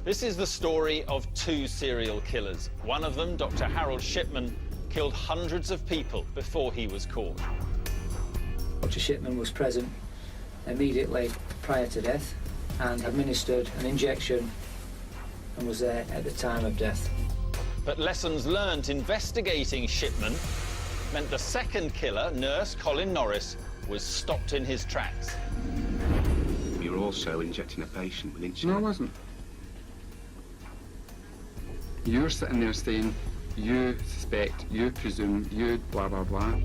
This is the story of two serial killers. One of them, Dr. Harold Shipman, killed hundreds of people before he was caught. Dr. Shipman was present immediately prior to death and administered an injection and was there at the time of death. But lessons learnt investigating Shipman meant the second killer, nurse Colin Norris, was stopped in his tracks. You were also injecting a patient with insulin. No, I wasn't. You're sitting there saying, you suspect, you presume, you blah, blah, blah.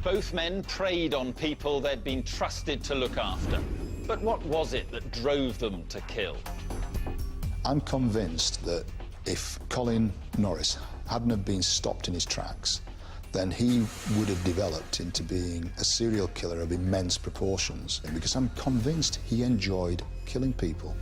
Both men preyed on people they'd been trusted to look after. But what was it that drove them to kill? I'm convinced that if Colin Norris hadn't have been stopped in his tracks, then he would have developed into being a serial killer of immense proportions, because I'm convinced he enjoyed killing people.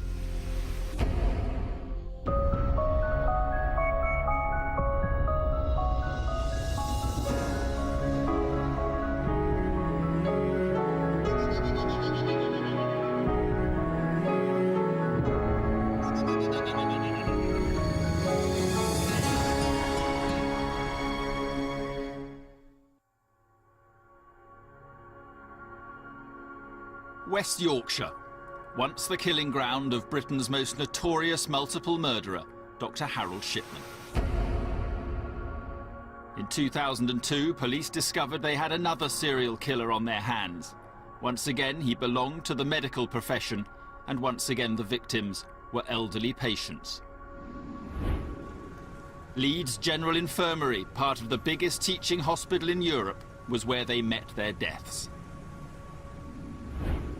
West Yorkshire, once the killing ground of Britain's most notorious multiple murderer, Dr. Harold Shipman. In 2002, police discovered they had another serial killer on their hands. Once again, he belonged to the medical profession, and once again the victims were elderly patients. Leeds General Infirmary, part of the biggest teaching hospital in Europe, was where they met their deaths.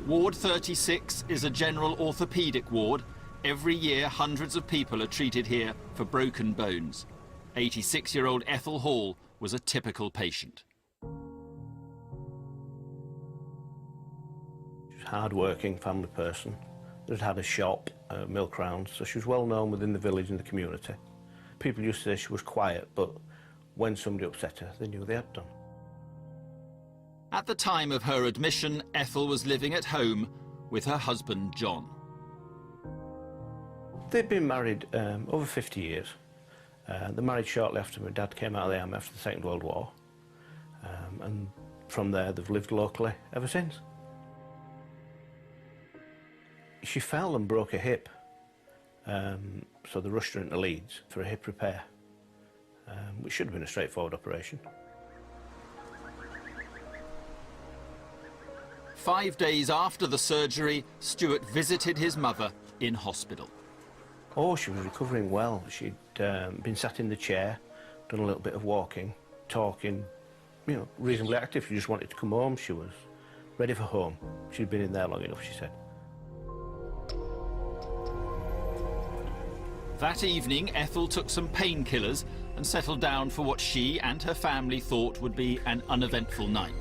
Ward 36 is a general orthopaedic ward. Every year, hundreds of people are treated here for broken bones. 86-year-old Ethel Hall was a typical patient. She was a hard-working family person that had a shop, milk round, so she was well known within the village and the community. People used to say she was quiet, but when somebody upset her, they knew they had done. At the time of her admission, Ethel was living at home with her husband, John. They'd been married over 50 years. They married shortly after my dad came out of the army after the Second World War. And from there, they've lived locally ever since. She fell and broke her hip, so they rushed her into Leeds for a hip repair, which should have been a straightforward operation. 5 days after the surgery, Stuart visited his mother in hospital. Oh, she was recovering well. She'd been sat in the chair, done a little bit of walking, talking, you know, reasonably active. She just wanted to come home. She was ready for home. She'd been in there long enough, she said. That evening, Ethel took some painkillers and settled down for what she and her family thought would be an uneventful night.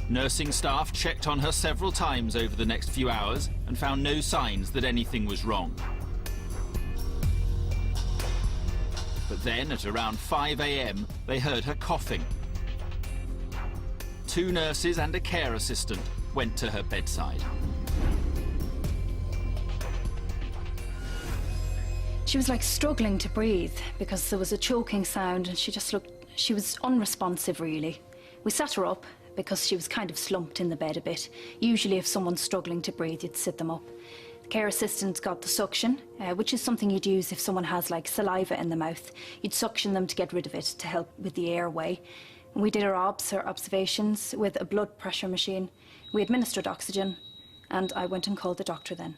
Nursing staff checked on her several times over the next few hours and found no signs that anything was wrong. But then, at around 5 a.m, they heard her coughing. 2 nurses and a care assistant went to her bedside. She was like struggling to breathe because there was a choking sound and she was unresponsive really. We sat her up because she was kind of slumped in the bed a bit. Usually if someone's struggling to breathe, you'd sit them up. The care assistant got the suction, which is something you'd use if someone has like saliva in the mouth. You'd suction them to get rid of it to help with the airway. And we did our observations with a blood pressure machine. We administered oxygen and I went and called the doctor then.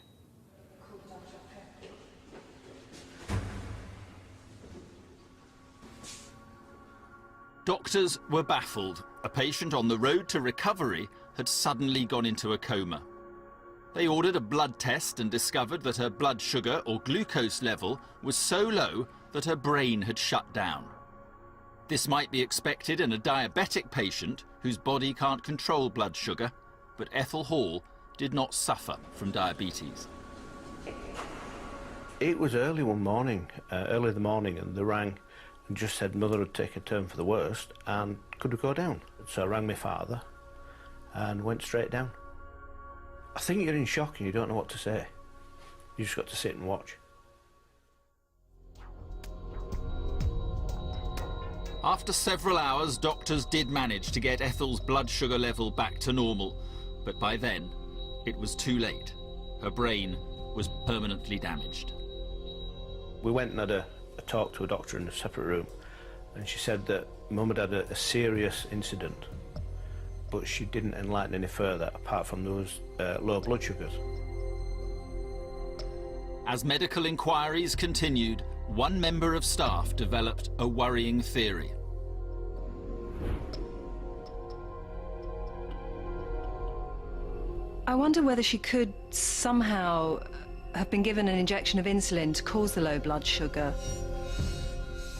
Doctors were baffled. A patient on the road to recovery had suddenly gone into a coma. They ordered a blood test and discovered that her blood sugar or glucose level was so low that her brain had shut down. This might be expected in a diabetic patient whose body can't control blood sugar, but Ethel Hall did not suffer from diabetes. It was early one morning, early in the morning, and they rang and just said mother had taken a turn for the worst and could we go down? So I rang my father and went straight down. I think you're in shock and you don't know what to say. You just got to sit and watch. After several hours, doctors did manage to get Ethel's blood sugar level back to normal, but by then, it was too late. Her brain was permanently damaged. We went and had a talk to a doctor in a separate room, and she said that Mum had a serious incident, but she didn't enlighten any further apart from those low blood sugars. As medical inquiries continued, one member of staff developed a worrying theory. I wonder whether she could somehow have been given an injection of insulin to cause the low blood sugar.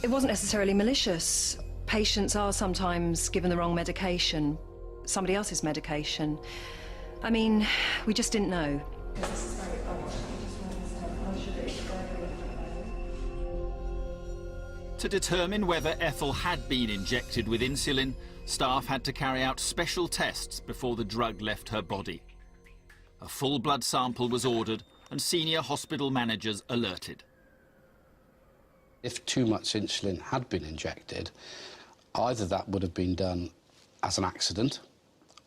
It wasn't necessarily malicious. Patients are sometimes given the wrong medication, somebody else's medication. I mean, we just didn't know. To determine whether Ethel had been injected with insulin, staff had to carry out special tests before the drug left her body. A full blood sample was ordered and senior hospital managers alerted. If too much insulin had been injected, either that would have been done as an accident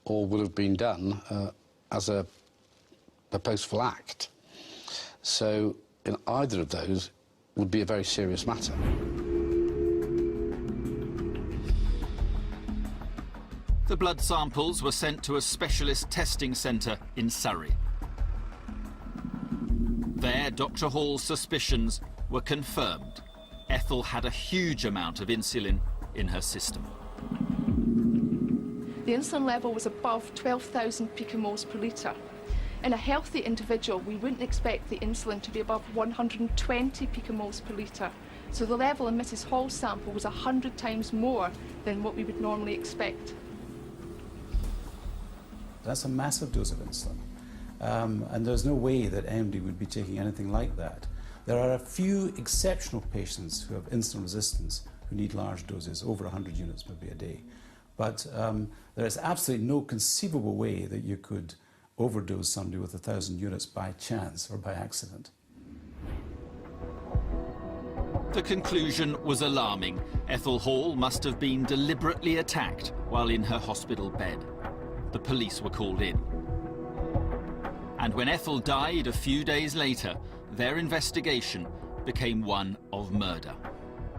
or would have been done as a purposeful act. So in either of those would be a very serious matter. The blood samples were sent to a specialist testing centre in Surrey. There, Dr. Hall's suspicions were confirmed. Ethel had a huge amount of insulin in her system. The insulin level was above 12,000 picomoles per litre. In a healthy individual, we wouldn't expect the insulin to be above 120 picomoles per litre. So the level in Mrs. Hall's sample was 100 times more than what we would normally expect. That's a massive dose of insulin. And there's no way that MD would be taking anything like that. There are a few exceptional patients who have insulin resistance who need large doses, over 100 units maybe a day. But there is absolutely no conceivable way that you could overdose somebody with 1,000 units by chance or by accident. The conclusion was alarming. Ethel Hall must have been deliberately attacked while in her hospital bed. The police were called in. And when Ethel died a few days later, their investigation became one of murder.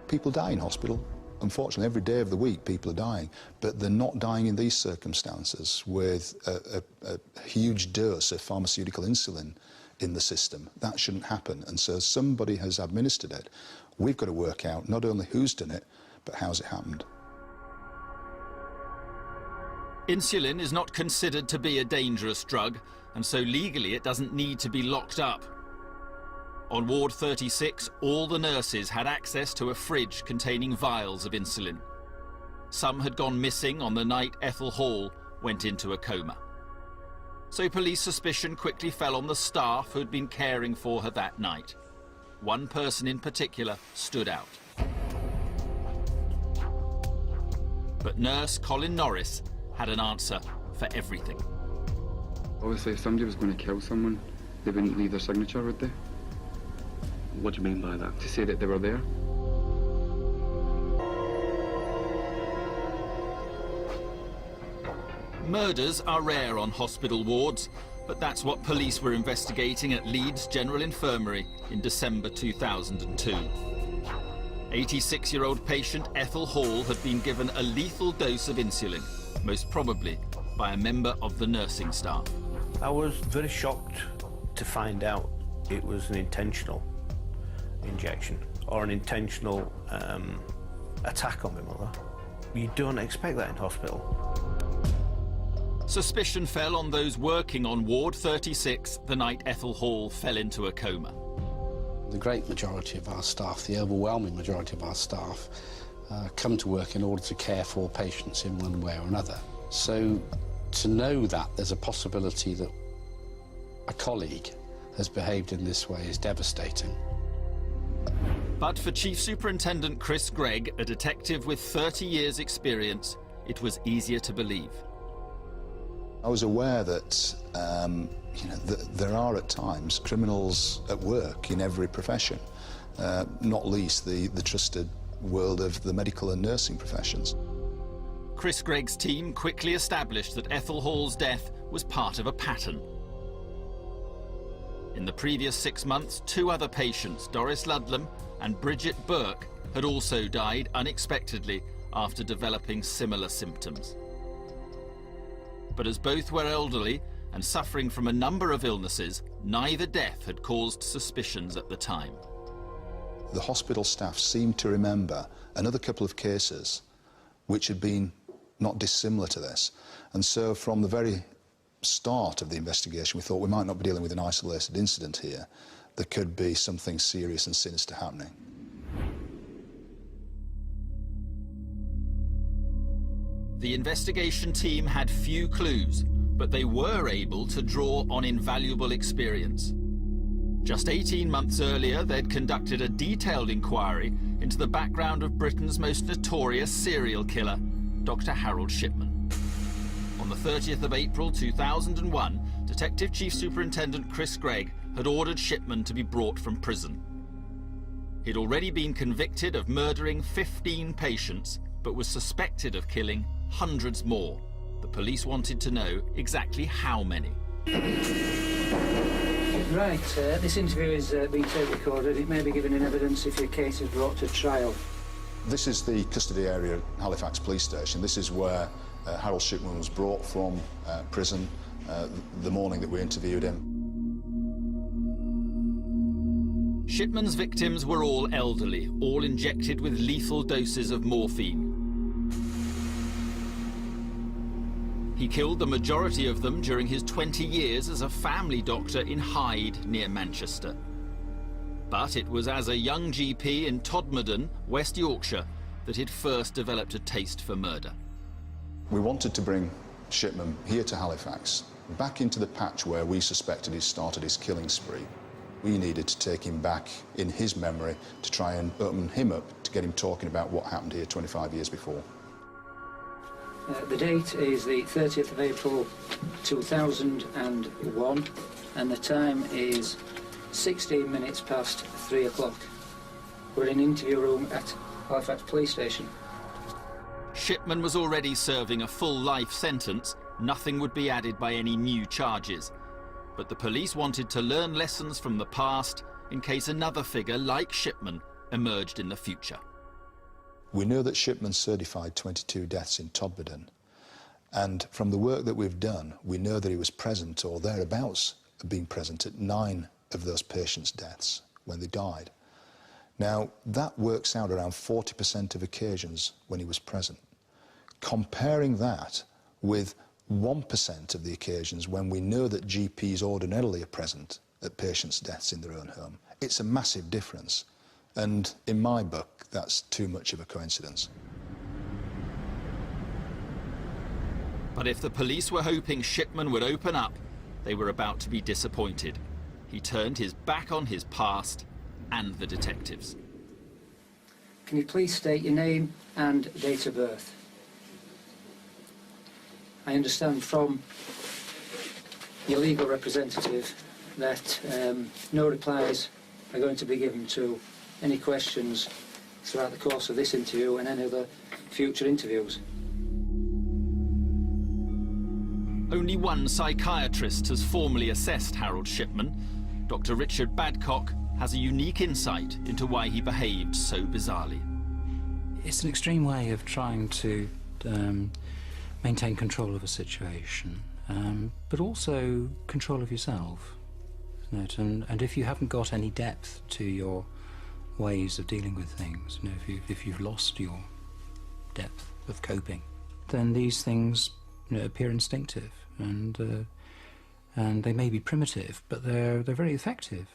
People die in hospital. Unfortunately, every day of the week people are dying, but they're not dying in these circumstances with a huge dose of pharmaceutical insulin in the system. That shouldn't happen, and so somebody has administered it. We've got to work out not only who's done it, but how's it happened. Insulin is not considered to be a dangerous drug, and so legally it doesn't need to be locked up. On Ward 36, all the nurses had access to a fridge containing vials of insulin. Some had gone missing on the night Ethel Hall went into a coma. So police suspicion quickly fell on the staff who had been caring for her that night. One person in particular stood out. But nurse Colin Norris had an answer for everything. Obviously, if somebody was going to kill someone, they wouldn't leave their signature, would they? What do you mean by that? To say that they were there. Murders are rare on hospital wards, but that's what police were investigating at Leeds General Infirmary in December 2002. 86-year-old patient Ethel Hall had been given a lethal dose of insulin, most probably by a member of the nursing staff. I was very shocked to find out it was an intentional injection or an intentional attack on my mother. You don't expect that in hospital. Suspicion fell on those working on Ward 36 the night Ethel Hall fell into a coma. The great majority of our staff, the overwhelming majority of our staff, come to work in order to care for patients in one way or another. So to know that there's a possibility that a colleague has behaved in this way is devastating. But for Chief Superintendent Chris Gregg, a detective with 30 years' experience, it was easier to believe. I was aware that, there are at times criminals at work in every profession, not least the trusted world of the medical and nursing professions. Chris Gregg's team quickly established that Ethel Hall's death was part of a pattern. In the previous 6 months, 2 other patients, Doris Ludlam and Bridget Burke, had also died unexpectedly after developing similar symptoms. But as both were elderly and suffering from a number of illnesses, neither death had caused suspicions at the time. The hospital staff seemed to remember another couple of cases which had been not dissimilar to this. And so from the very start of the investigation, we thought we might not be dealing with an isolated incident here. There could be something serious and sinister happening. The investigation team had few clues, but they were able to draw on invaluable experience. Just 18 months earlier, they'd conducted a detailed inquiry into the background of Britain's most notorious serial killer, Dr. Harold Shipman. On the 30th of April 2001, Detective Chief Superintendent Chris Gregg had ordered Shipman to be brought from prison. He'd already been convicted of murdering 15 patients, but was suspected of killing hundreds more. The police wanted to know exactly how many. Right, this interview is being tape recorded. It may be given in evidence if your case is brought to trial. This is the custody area at Halifax Police Station. This is where Harold Shipman was brought from prison the morning that we interviewed him. Shipman's victims were all elderly, all injected with lethal doses of morphine. He killed the majority of them during his 20 years as a family doctor in Hyde, near Manchester. But it was as a young GP in Todmorden, West Yorkshire, that he'd first developed a taste for murder. We wanted to bring Shipman here to Halifax, back into the patch where we suspected he started his killing spree. We needed to take him back in his memory to try and open him up, to get him talking about what happened here 25 years before. The date is the 30th of April 2001 and the time is 16 minutes past 3 o'clock. We're in an interview room at Halifax Police Station. Shipman was already serving a full life sentence. Nothing would be added by any new charges. But the police wanted to learn lessons from the past in case another figure like Shipman emerged in the future. We know that Shipman certified 22 deaths in Todmorden, and from the work that we've done, we know that he was present or thereabouts of being present at 9 of those patients' deaths when they died. Now, that works out around 40% of occasions when he was present. Comparing that with 1% of the occasions when we know that GPs ordinarily are present at patients' deaths in their own home, it's a massive difference. And in my book, that's too much of a coincidence. But if the police were hoping Shipman would open up, they were about to be disappointed. He turned his back on his past and the detectives. Can you please state your name and date of birth? I understand from your legal representative that no replies are going to be given to any questions throughout the course of this interview and any other future interviews. Only one psychiatrist has formally assessed Harold Shipman. Dr. Richard Badcock has a unique insight into why he behaved so bizarrely. It's an extreme way of trying to maintain control of a situation, but also control of yourself, isn't it? And if you haven't got any depth to your ways of dealing with things, you know, if you've lost your depth of coping, then these things, you know, appear instinctive, and they may be primitive, but they're very effective.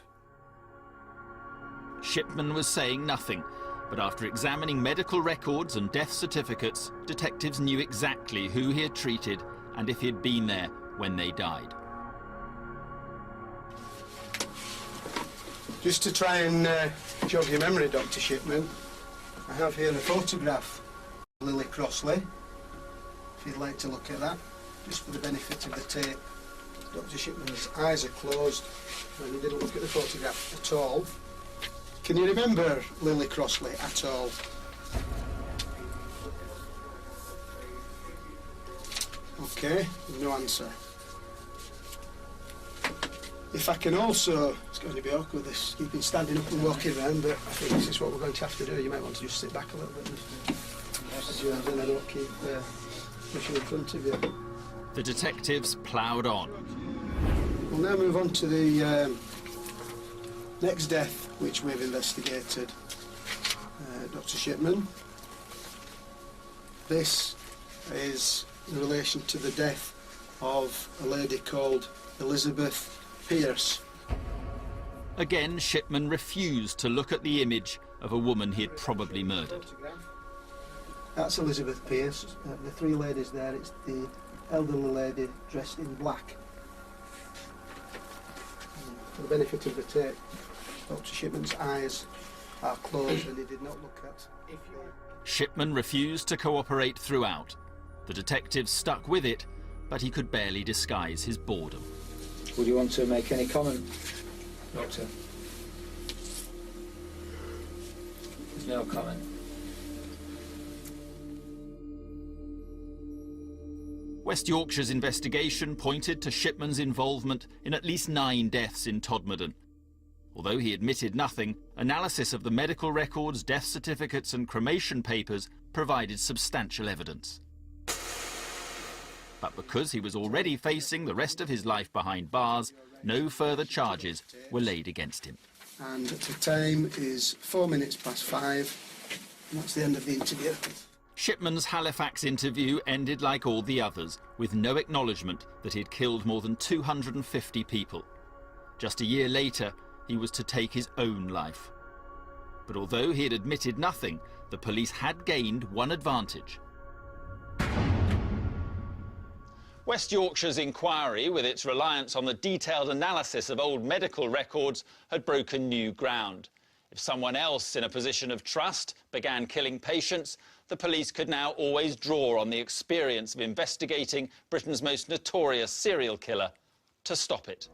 Shipman was saying nothing, but after examining medical records and death certificates, detectives knew exactly who he had treated and if he'd been there when they died. Just to try and jog your memory, Dr. Shipman, I have here a photograph of Lily Crossley, if you'd like to look at that. just for the benefit of the tape, Dr. Shipman's eyes are closed and he didn't look at the photograph at all. Can you remember Lily Crossley at all? Okay, no answer. If I can also, it's going to be awkward this keeping standing up and walking around, but I think this is what we're going to have to do. You might want to just sit back a little bit and I don't keep pushing in front of you. The detectives ploughed on. We'll now move on to the next death which we've investigated. Dr. Shipman. This is in relation to the death of a lady called Elizabeth Pierce. Again, Shipman refused to look at the image of a woman he had probably murdered. That's Elizabeth Pierce. The three ladies there, it's the elderly lady dressed in black. For the benefit of the tape, Dr. Shipman's eyes are closed and he did not look at. Shipman refused to cooperate throughout. The detectives stuck with it, but he could barely disguise his boredom. Would you want to make any comment, Doctor? There's no comment. West Yorkshire's investigation pointed to Shipman's involvement in at least 9 deaths in Todmorden. Although he admitted nothing, analysis of the medical records, death certificates and cremation papers provided substantial evidence. But because he was already facing the rest of his life behind bars, no further charges were laid against him. And the time is 5 (4). And that's the end of the interview. Shipman's Halifax interview ended like all the others, with no acknowledgement that he'd killed more than 250 people. Just a year later, he was to take his own life. But although he had admitted nothing, the police had gained one advantage. West Yorkshire's inquiry, with its reliance on the detailed analysis of old medical records, had broken new ground. If someone else in a position of trust began killing patients, the police could now always draw on the experience of investigating Britain's most notorious serial killer to stop it.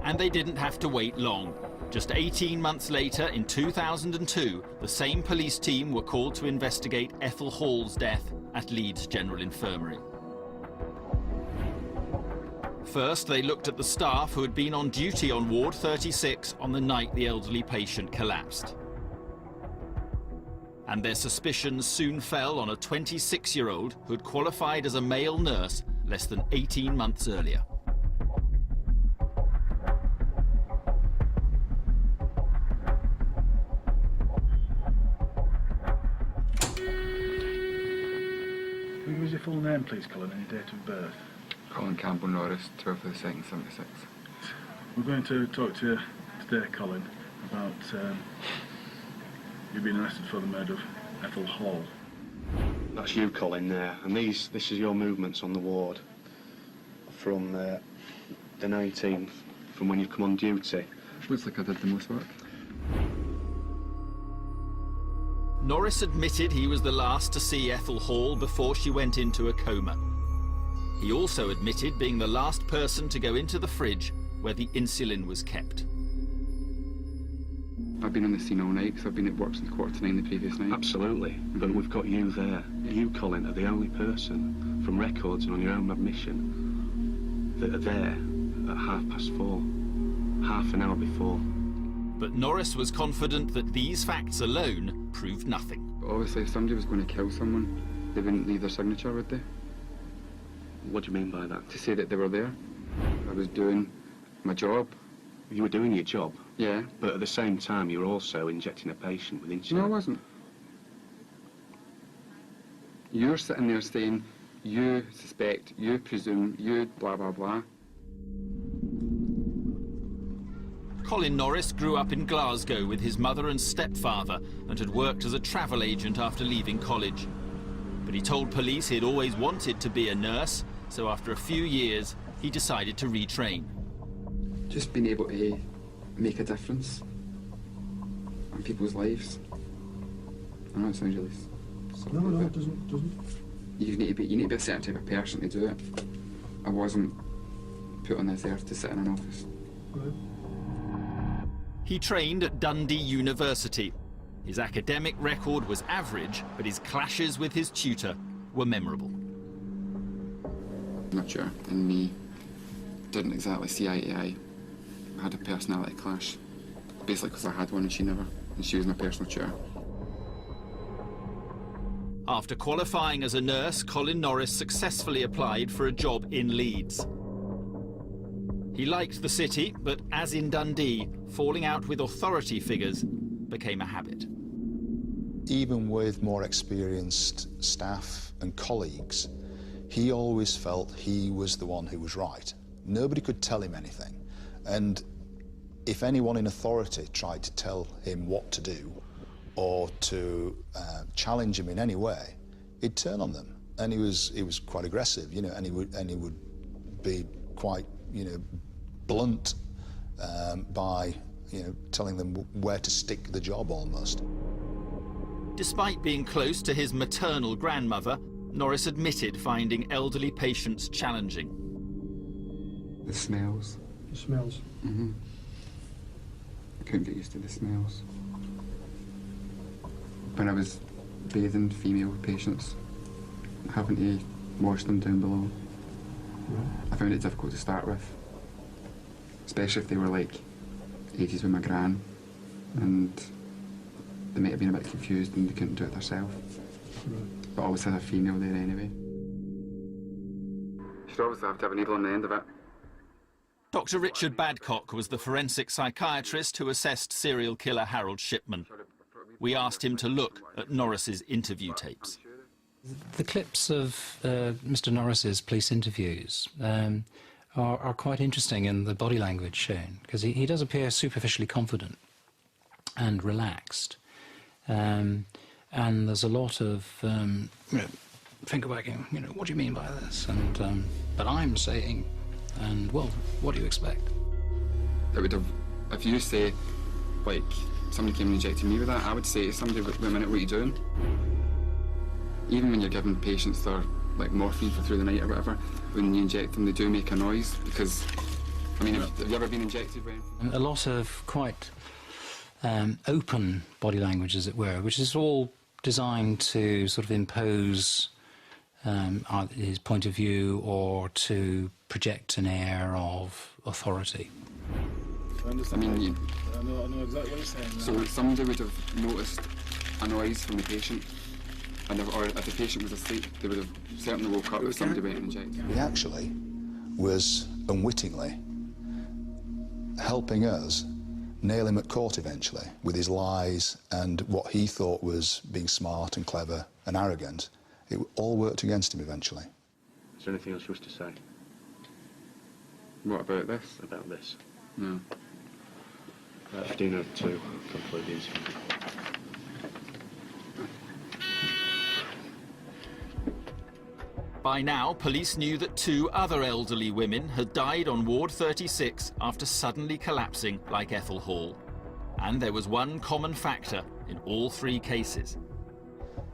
And they didn't have to wait long. Just 18 months later, in 2002, the same police team were called to investigate Ethel Hall's death at Leeds General Infirmary. First, they looked at the staff who had been on duty on Ward 36 on the night the elderly patient collapsed. And their suspicions soon fell on a 26-year-old who had qualified as a male nurse less than 18 months earlier. Give us your full name, please, Colin, and your date of birth. Colin Norris, 12th of the 2nd, 76. We're going to talk to you today, Colin, about you being arrested for the murder of Ethel Hall. That's you, Colin, there. And this is your movements on the ward from the 19th, from when you've come on duty. Looks like I did the most work. Norris admitted he was the last to see Ethel Hall before she went into a coma. He also admitted being the last person to go into the fridge where the insulin was kept. I've been on the scene all night because I've been at work since 9:15 the previous night. Absolutely, but we've got you there. You, Colin, are the only person from records and on your own admission that are there at 4:30, half an hour before. But Norris was confident that these facts alone proved nothing. Obviously, if somebody was going to kill someone, they wouldn't leave their signature, would they? What do you mean by that? To say that they were there. I was doing my job. You were doing your job? Yeah. But at the same time, you were also injecting a patient with insulin. No, I wasn't. You're sitting there saying, you suspect, you presume, you blah, blah, blah. Colin Norris grew up in Glasgow with his mother and stepfather and had worked as a travel agent after leaving college. But he told police he'd always wanted to be a nurse, so after a few years, he decided to retrain. Just being able to make a difference in people's lives. I know it sounds really silly, No, but it doesn't. you need to be a certain type of person to do it. I wasn't put on this earth to sit in an office. Right. He trained at Dundee University. His academic record was average, but his clashes with his tutor were memorable. My tutor and me didn't exactly see eye to eye. I had a personality clash, basically because I had one and she never, and she was my personal tutor. After qualifying as a nurse, Colin Norris successfully applied for a job in Leeds. He liked the city, but as in Dundee, falling out with authority figures became a habit. Even with more experienced staff and colleagues, he always felt he was the one who was right. Nobody could tell him anything. And if anyone in authority tried to tell him what to do or to challenge him in any way, he'd turn on them. And he was quite aggressive, you know, and he would be quite, you know, blunt by, you know, telling them where to stick the job almost. Despite being close to his maternal grandmother, Norris admitted finding elderly patients challenging. The smells. The smells? Mm-hmm. I couldn't get used to the smells. When I was bathing female patients, having to wash them down below, I found it difficult to start with. Especially if they were like 80s with my gran, and they might have been a bit confused and they couldn't do it themselves. But I always had a female there anyway. You should always have to have a needle on the end of it. Dr. Richard Badcock was the forensic psychiatrist who assessed serial killer Harold Shipman. We asked him to look at Norris's interview tapes. The clips of Mr. Norris's police interviews are quite interesting in the body language shown, because he does appear superficially confident and relaxed. And there's a lot of finger wagging, you know, what do you mean by this? And but I'm saying, and well, what do you expect? It would have, if you say, like, somebody came and injected me with that, I would say to somebody, wait a minute, what are you doing? Even when you're giving patients their, like, morphine for through the night or whatever, when you inject them, they do make a noise, because, I mean, have you ever been injected with anything? A lot of quite open body language, as it were, which is all designed to sort of impose his point of view or to project an air of authority. I mean, I know exactly what you're saying. So somebody would have noticed a noise from the patient, and or if the patient was asleep, they would have certainly woke up if somebody went and injected. He actually was unwittingly helping us nail him at court eventually with his lies and what he thought was being smart and clever and arrogant. It all worked against him eventually. Is there anything else you wish to say? What about this? About this? No. 15:02, conclude the interview. By now, police knew that 2 other elderly women had died on Ward 36 after suddenly collapsing like Ethel Hall. And there was one common factor in all 3 cases.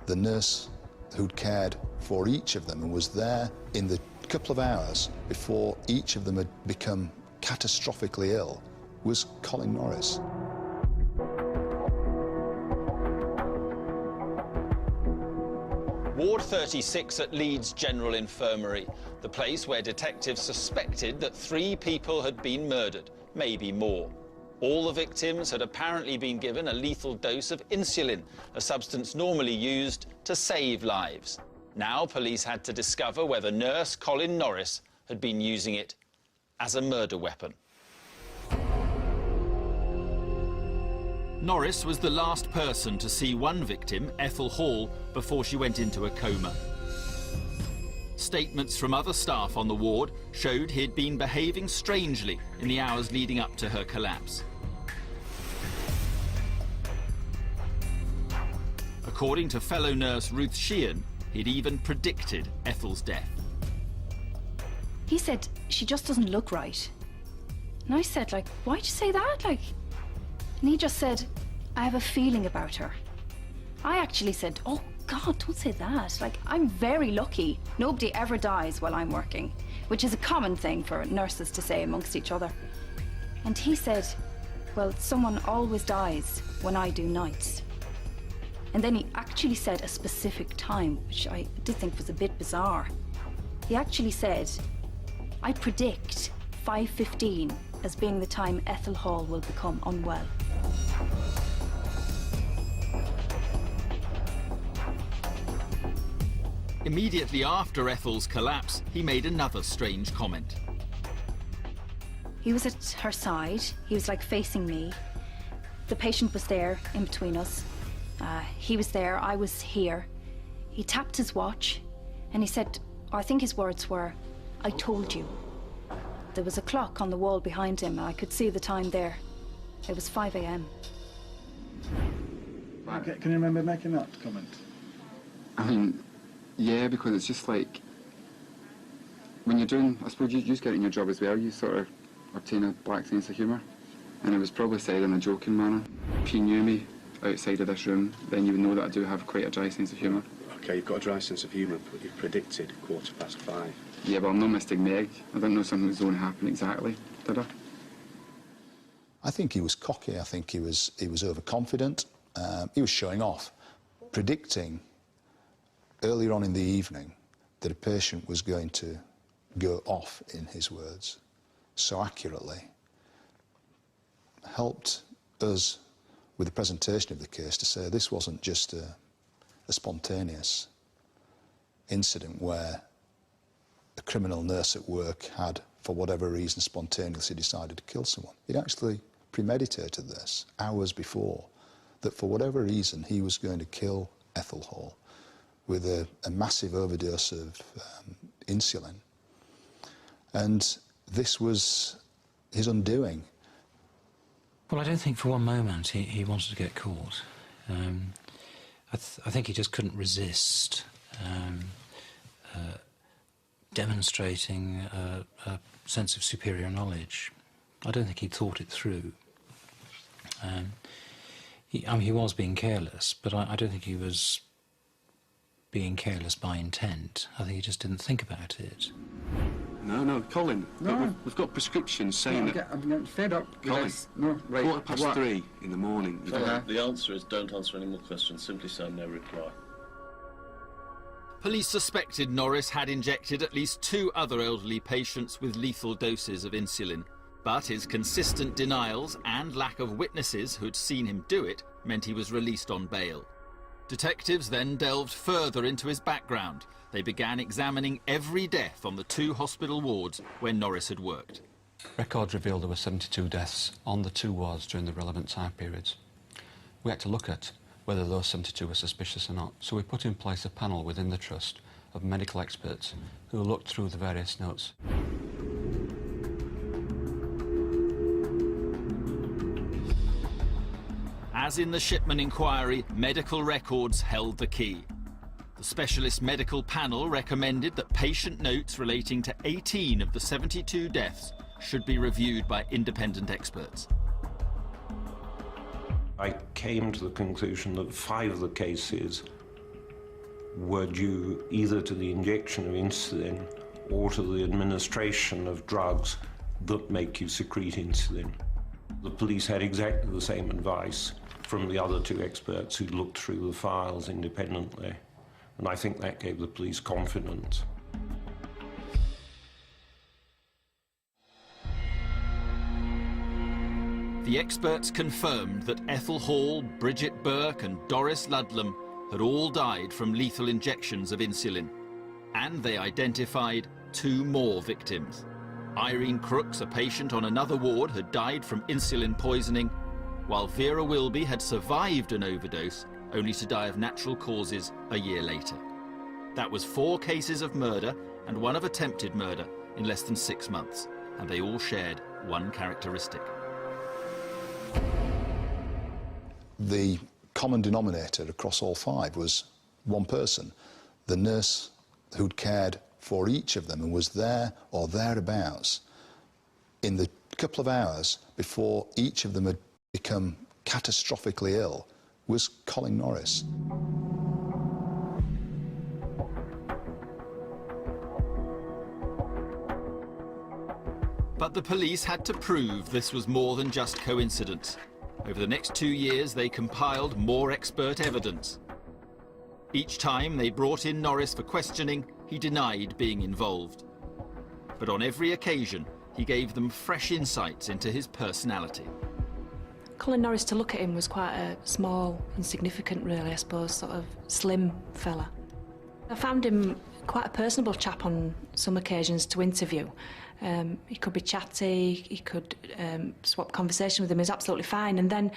The nurse who'd cared for each of them and was there in the couple of hours before each of them had become catastrophically ill was Colin Norris. Ward 36 at Leeds General Infirmary, the place where detectives suspected that 3 people had been murdered, maybe more. All the victims had apparently been given a lethal dose of insulin, a substance normally used to save lives. Now police had to discover whether nurse Colin Norris had been using it as a murder weapon. Norris was the last person to see one victim, Ethel Hall, before she went into a coma. Statements from other staff on the ward showed he'd been behaving strangely in the hours leading up to her collapse. According to fellow nurse Ruth Sheehan, he'd even predicted Ethel's death. He said, she just doesn't look right. And I said, like, why'd you say that? Like, and he just said, I have a feeling about her. I actually said, oh God, don't say that. Like, I'm very lucky. Nobody ever dies while I'm working, which is a common thing for nurses to say amongst each other. And he said, well, someone always dies when I do nights. And then he actually said a specific time, which I did think was a bit bizarre. He actually said, I predict 5:15 as being the time Ethel Hall will become unwell. Immediately after Ethel's collapse, he made another strange comment. He was at her side. He was like facing me. The patient was there in between us. He was there, I was here. He tapped his watch and he said, I think his words were, I told you. There was a clock on the wall behind him. I could see the time there. It was 5 a.m. Okay, can you remember making that comment? I mean, yeah, because it's just like, when you're doing, I suppose you just get it in your job as well, you sort of obtain a black sense of humour. And it was probably said in a joking manner. If you knew me outside of this room, then you would know that I do have quite a dry sense of humour. OK, you've got a dry sense of humour, but you've predicted 5:15. Yeah, but I'm not Mystic Meg. I didn't know something was going to happen exactly, did I? I think he was cocky. I think he was overconfident. He was showing off, predicting earlier on in the evening that a patient was going to go off, in his words, so accurately. Helped us with the presentation of the case to say this wasn't just a spontaneous incident where a criminal nurse at work had, for whatever reason, spontaneously decided to kill someone. He'd actually premeditated this hours before, that for whatever reason he was going to kill Ethel Hall with a massive overdose of insulin. And this was his undoing. Well, I don't think for one moment he wanted to get caught. I think he just couldn't resist demonstrating a sense of superior knowledge. I don't think he thought it through. I mean, he was being careless, but I don't think he was being careless by intent. I think he just didn't think about it. No, Colin. No. We've got prescriptions saying that... I'm getting fed up with Colin, this. No, right. 3:15 in the morning. The answer is don't answer any more questions. Simply say no reply. Police suspected Norris had injected at least 2 other elderly patients with lethal doses of insulin. But his consistent denials and lack of witnesses who'd seen him do it meant he was released on bail. Detectives then delved further into his background. They began examining every death on the 2 hospital wards where Norris had worked. Records revealed there were 72 deaths on the 2 wards during the relevant time periods. We had to look at whether those 72 were suspicious or not, so we put in place a panel within the Trust of medical experts who looked through the various notes. As in the Shipman inquiry, medical records held the key. The specialist medical panel recommended that patient notes relating to 18 of the 72 deaths should be reviewed by independent experts. I came to the conclusion that 5 of the cases were due either to the injection of insulin or to the administration of drugs that make you secrete insulin. The police had exactly the same advice from the other 2 experts who looked through the files independently, and I think that gave the police confidence. The experts confirmed that Ethel Hall, Bridget Burke and Doris Ludlam had all died from lethal injections of insulin. And they identified 2 more victims. Irene Crooks, a patient on another ward, had died from insulin poisoning, while Vera Wilby had survived an overdose, only to die of natural causes a year later. That was 4 cases of murder and 1 of attempted murder in less than 6 months, and they all shared one characteristic. The common denominator across all 5 was one person, the nurse who'd cared for each of them and was there or thereabouts in the couple of hours before each of them had become catastrophically ill was Colin Norris. But the police had to prove this was more than just coincidence. Over the next 2 years, they compiled more expert evidence. Each time they brought in Norris for questioning, he denied being involved. But on every occasion, he gave them fresh insights into his personality. Colin Norris, to look at him, was quite a small, insignificant, really, I suppose, sort of slim fella. I found him quite a personable chap on some occasions to interview. He could be chatty, he could swap conversation with him, he was absolutely fine. And then,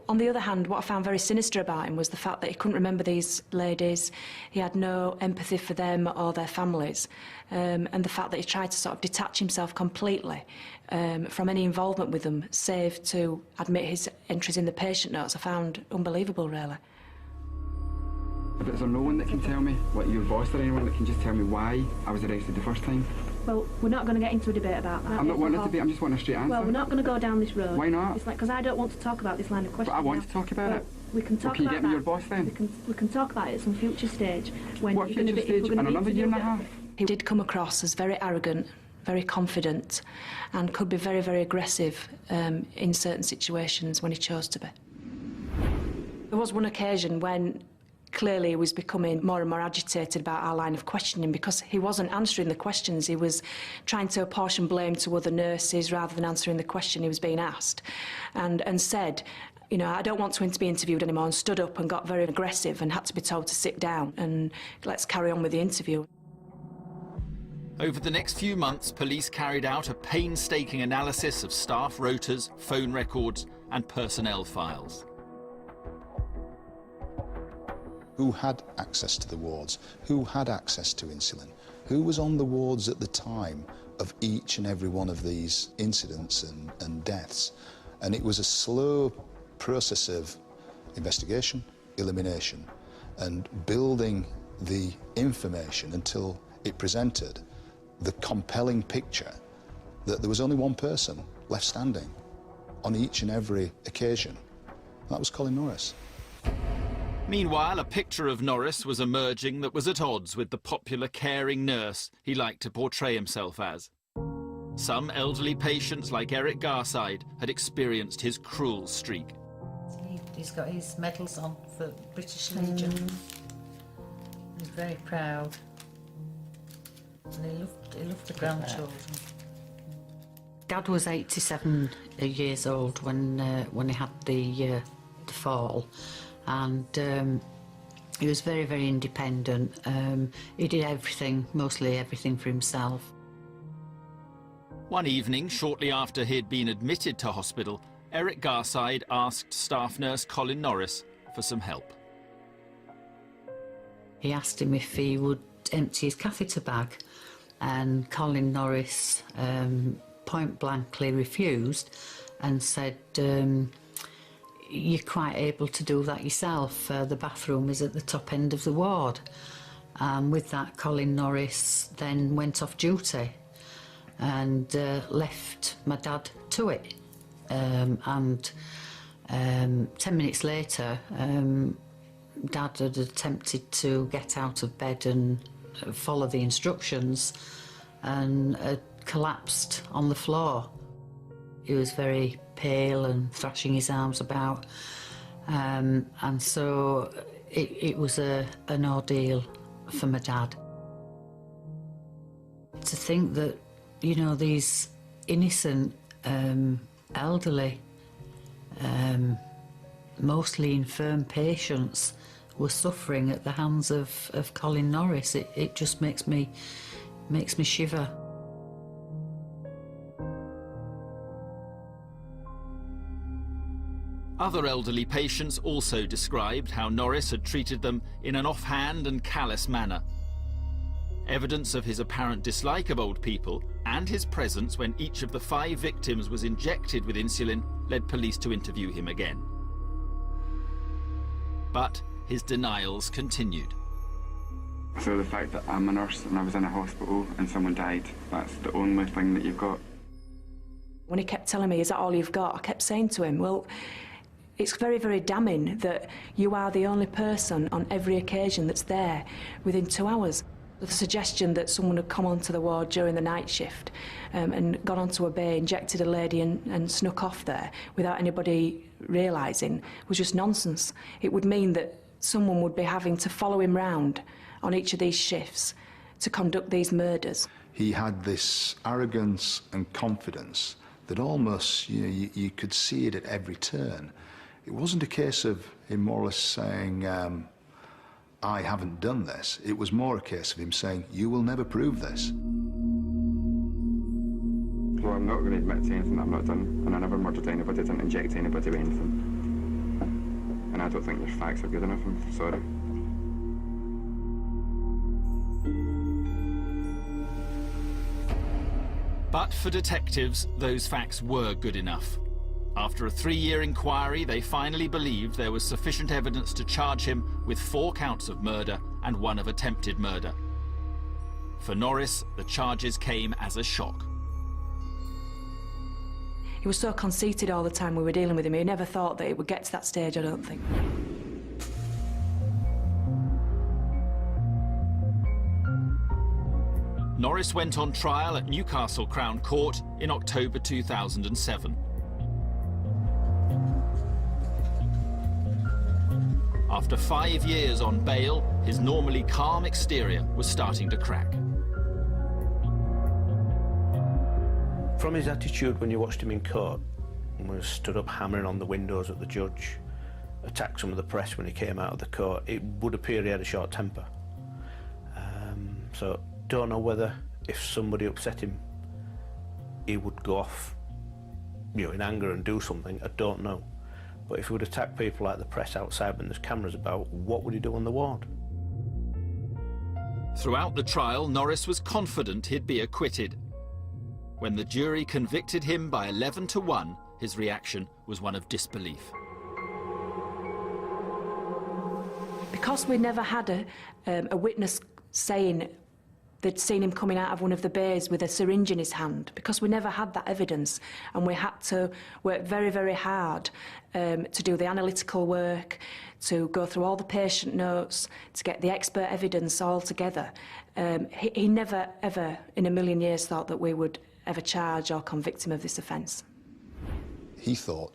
on the other hand, what I found very sinister about him was the fact that he couldn't remember these ladies, he had no empathy for them or their families, and the fact that he tried to sort of detach himself completely from any involvement with them, save to admit his entries in the patient notes, I found unbelievable, really. But is there no one that can tell me, like your boss or anyone that can just tell me why I was arrested the first time? Well, we're not going to get into a debate about that. I'm not wanting to debate, I'm just wanting a straight answer. Well, we're not going to go down this road. Why not? It's like, because I don't want to talk about this line of questioning. But I want to talk about it. We can talk can you about get me your boss then? We can talk about it at some future stage. When what future stage? In another year and a half? He did come across as very arrogant, very confident, and could be very, very aggressive in certain situations when he chose to be. There was one occasion when clearly he was becoming more and more agitated about our line of questioning because he wasn't answering the questions. He was trying to apportion blame to other nurses rather than answering the question he was being asked, and said, you know, I don't want to be interviewed anymore, and stood up and got very aggressive and had to be told to sit down and let's carry on with the interview. Over the next few months, police carried out a painstaking analysis of staff rotas, phone records and personnel files. Who had access to the wards? Who had access to insulin? Who was on the wards at the time of each and every one of these incidents and deaths? And it was a slow process of investigation, elimination, and building the information until it presented the compelling picture that there was only one person left standing on each and every occasion. That was Colin Norris. Meanwhile, a picture of Norris was emerging that was at odds with the popular caring nurse he liked to portray himself as. Some elderly patients, like Eric Garside, had experienced his cruel streak. He's got his medals on for British Legion. He's very proud. And he loved the grandchildren. Dad was 87 years old when he had the fall. And he was very, very independent. He did everything, mostly everything for himself. One evening, shortly after he'd been admitted to hospital, Eric Garside asked staff nurse Colin Norris for some help. He asked him if he would empty his catheter bag, and Colin Norris point blankly refused and said, you're quite able to do that yourself. The bathroom is at the top end of the ward. With that, Colin Norris then went off duty and left my dad to it. And 10 minutes later, Dad had attempted to get out of bed and follow the instructions and had collapsed on the floor. He was very pale and thrashing his arms about, and so it was an ordeal for my dad. To think that, you know, these innocent elderly, mostly infirm patients were suffering at the hands of Colin Norris, it just makes me shiver. Other elderly patients also described how Norris had treated them in an offhand and callous manner. Evidence of his apparent dislike of old people and his presence when each of the 5 victims was injected with insulin led police to interview him again. But his denials continued. So the fact that I'm a nurse and I was in a hospital and someone died, that's the only thing that you've got? When he kept telling me, is that all you've got? I kept saying to him, well, It's very, very damning that you are the only person on every occasion that's there within 2 hours. The suggestion that someone had come onto the ward during the night shift and gone onto a bay, injected a lady and snuck off there without anybody realising was just nonsense. It would mean that someone would be having to follow him round on each of these shifts to conduct these murders. He had this arrogance and confidence that almost, you could see it at every turn. It wasn't a case of him more or less saying, I haven't done this. It was more a case of him saying, you will never prove this. Well, I'm not going to admit to anything that I've not done, and I never murdered anybody, didn't inject anybody with anything. And I don't think your facts are good enough, I'm sorry. But for detectives, those facts were good enough. After a 3-year inquiry, they finally believed there was sufficient evidence to charge him with 4 counts of murder and 1 of attempted murder. For Norris, the charges came as a shock. He was so conceited all the time we were dealing with him, he never thought that it would get to that stage, I don't think. Norris went on trial at Newcastle Crown Court in October 2007. After 5 years on bail, his normally calm exterior was starting to crack. From his attitude when you watched him in court, and was stood up hammering on the windows at the judge, attacked some of the press when he came out of the court, it would appear he had a short temper. So don't know whether if somebody upset him, he would go off, in anger and do something. I don't know. But if he would attack people like the press outside when there's cameras about, what would he do on the ward? Throughout the trial, Norris was confident he'd be acquitted. When the jury convicted him by 11-1, his reaction was one of disbelief. Because we never had a witness saying they'd seen him coming out of one of the bays with a syringe in his hand, because we never had that evidence, and we had to work very, very hard to do the analytical work, to go through all the patient notes, to get the expert evidence all together. He never, ever in a million years thought that we would ever charge or convict him of this offence. He thought,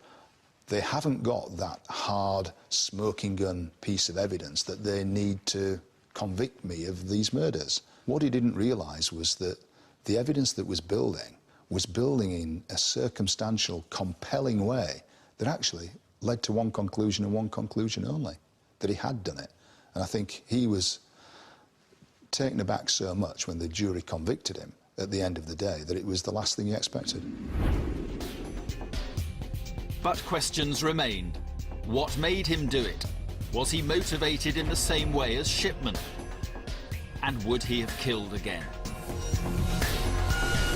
they haven't got that hard smoking gun piece of evidence that they need to convict me of these murders. What he didn't realise was that the evidence that was building in a circumstantial, compelling way that actually led to one conclusion and one conclusion only, that he had done it. And I think he was taken aback so much when the jury convicted him at the end of the day that it was the last thing he expected. But questions remained. What made him do it? Was he motivated in the same way as Shipman? And would he have killed again?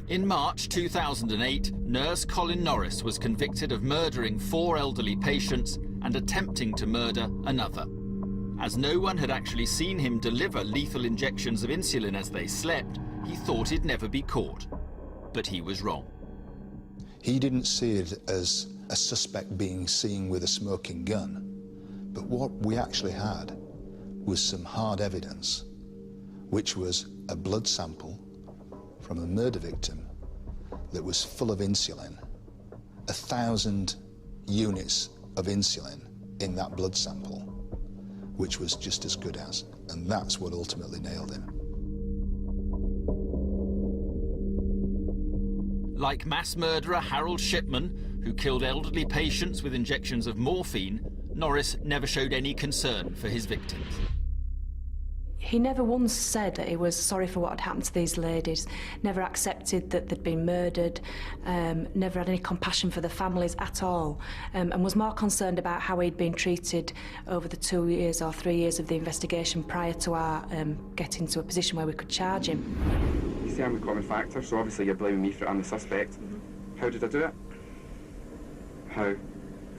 In March 2008, nurse Colin Norris was convicted of murdering 4 elderly patients and attempting to murder another. As no one had actually seen him deliver lethal injections of insulin as they slept, he thought he'd never be caught. But he was wrong. He didn't see it as a suspect being seen with a smoking gun. But what we actually had was some hard evidence, which was a blood sample from a murder victim that was full of insulin, 1,000 units of insulin in that blood sample, which was just as good as, and that's what ultimately nailed him. Like mass murderer Harold Shipman, who killed elderly patients with injections of morphine, Norris never showed any concern for his victims. He never once said that he was sorry for what had happened to these ladies, never accepted that they'd been murdered, never had any compassion for the families at all, and was more concerned about how he'd been treated over the 2 years or 3 years of the investigation prior to our getting to a position where we could charge him. You say I'm the common factor, so obviously you're blaming me for it. I'm the suspect. How did I do it? How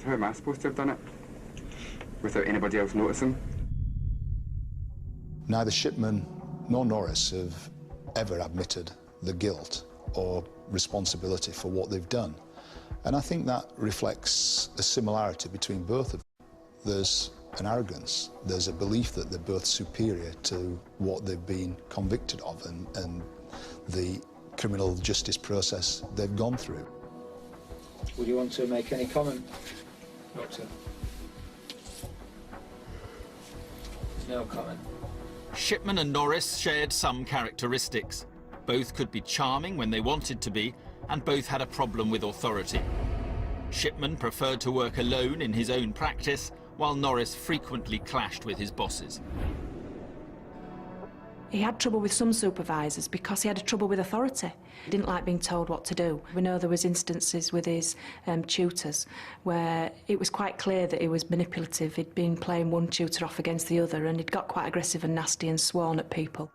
am I supposed to have done it? Without anybody else noticing? Neither Shipman nor Norris have ever admitted the guilt or responsibility for what they've done. And I think that reflects a similarity between both of them. There's an arrogance, there's a belief that they're both superior to what they've been convicted of and the criminal justice process they've gone through. Would you want to make any comment, Doctor? No comment. Shipman and Norris shared some characteristics. Both could be charming when they wanted to be, and both had a problem with authority. Shipman preferred to work alone in his own practice, while Norris frequently clashed with his bosses. He had trouble with some supervisors because he had trouble with authority. He didn't like being told what to do. We know there was instances with his tutors where it was quite clear that he was manipulative. He'd been playing one tutor off against the other, and he'd got quite aggressive and nasty and sworn at people.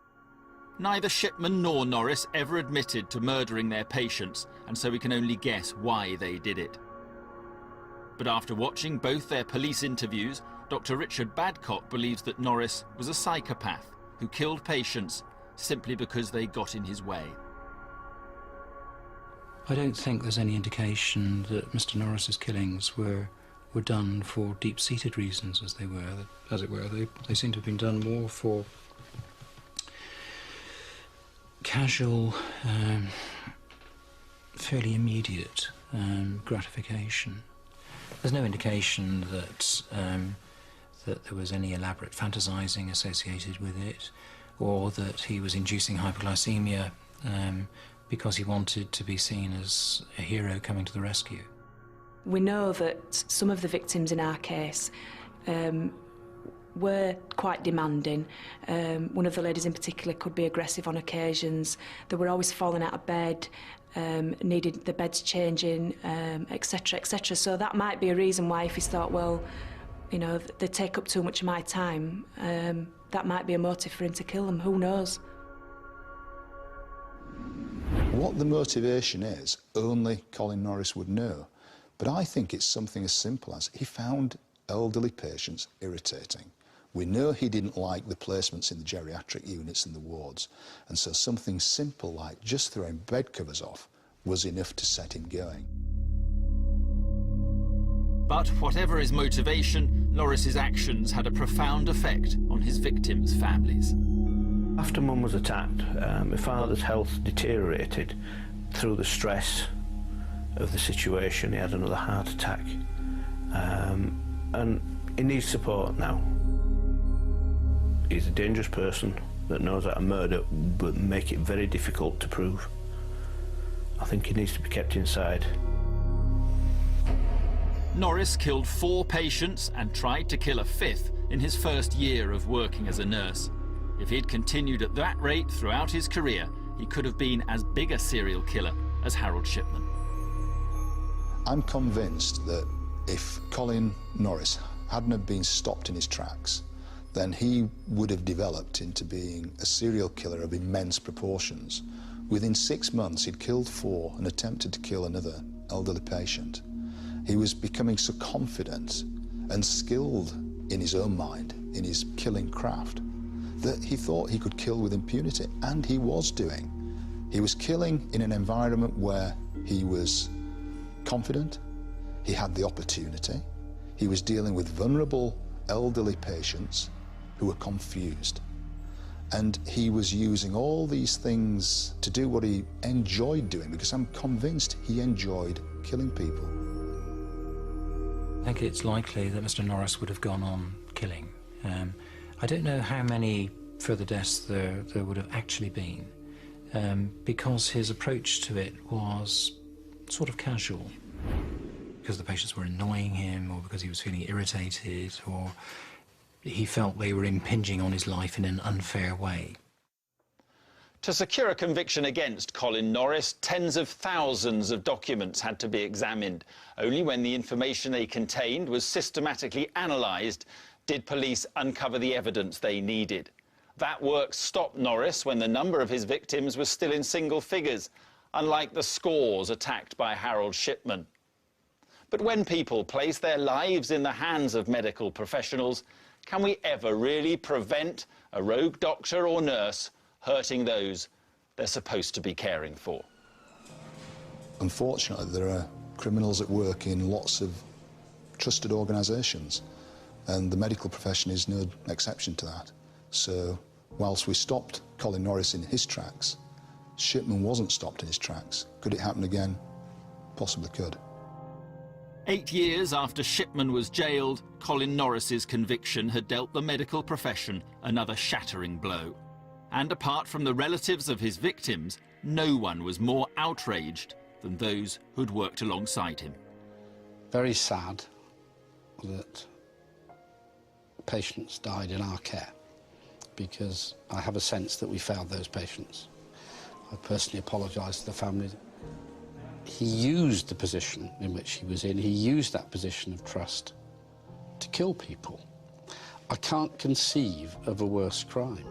Neither Shipman nor Norris ever admitted to murdering their patients, and so we can only guess why they did it. But after watching both their police interviews, Dr. Richard Badcock believes that Norris was a psychopath who killed patients simply because they got in his way. I don't think there's any indication that Mr. Norris's killings were done for deep-seated reasons, as it were. They seem to have been done more for casual, fairly immediate gratification. There's no indication that that there was any elaborate fantasizing associated with it, or that he was inducing hypoglycemia because he wanted to be seen as a hero coming to the rescue. We know that some of the victims in our case were quite demanding. One of the ladies in particular could be aggressive on occasions. They were always falling out of bed, needed the beds changing, etc., etc. So that might be a reason why, if he thought, well, you know, they take up too much of my time, that might be a motive for him to kill them. Who knows? What the motivation is, only Colin Norris would know. But I think it's something as simple as he found elderly patients irritating. We know he didn't like the placements in the geriatric units and the wards, and so something simple like just throwing bed covers off was enough to set him going. But whatever his motivation, Norris's actions had a profound effect on his victims' families. After Mum was attacked, my father's health deteriorated through the stress of the situation. He had another heart attack, and he needs support now. He's a dangerous person that knows how to murder but make it very difficult to prove. I think he needs to be kept inside. Norris killed 4 patients and tried to kill a 5th in his first year of working as a nurse. If he'd continued at that rate throughout his career, he could have been as big a serial killer as Harold Shipman. I'm convinced that if Colin Norris hadn't have been stopped in his tracks, then he would have developed into being a serial killer of immense proportions. Within 6 months, he'd killed 4 and attempted to kill another elderly patient. He was becoming so confident and skilled in his own mind, in his killing craft, that he thought he could kill with impunity, and he was doing. He was killing in an environment where he was confident, he had the opportunity, he was dealing with vulnerable elderly patients who were confused. And he was using all these things to do what he enjoyed doing, because I'm convinced he enjoyed killing people. I think it's likely that Mr. Norris would have gone on killing. I don't know how many further deaths there would have actually been, because his approach to it was sort of casual. Because the patients were annoying him, or because he was feeling irritated, or he felt they were impinging on his life in an unfair way. To secure a conviction against Colin Norris, tens of thousands of documents had to be examined. Only when the information they contained was systematically analysed did police uncover the evidence they needed. That work stopped Norris when the number of his victims was still in single figures, unlike the scores attacked by Harold Shipman. But when people place their lives in the hands of medical professionals, can we ever really prevent a rogue doctor or nurse hurting those they're supposed to be caring for? Unfortunately, there are criminals that work in lots of trusted organisations, and the medical profession is no exception to that. So whilst we stopped Colin Norris in his tracks, Shipman wasn't stopped in his tracks. Could it happen again? Possibly could. 8 years after Shipman was jailed, Colin Norris's conviction had dealt the medical profession another shattering blow. And apart from the relatives of his victims, no one was more outraged than those who'd worked alongside him. Very sad that patients died in our care, because I have a sense that we failed those patients. I personally apologise to the family. He used the position in which he was in, he used that position of trust to kill people. I can't conceive of a worse crime.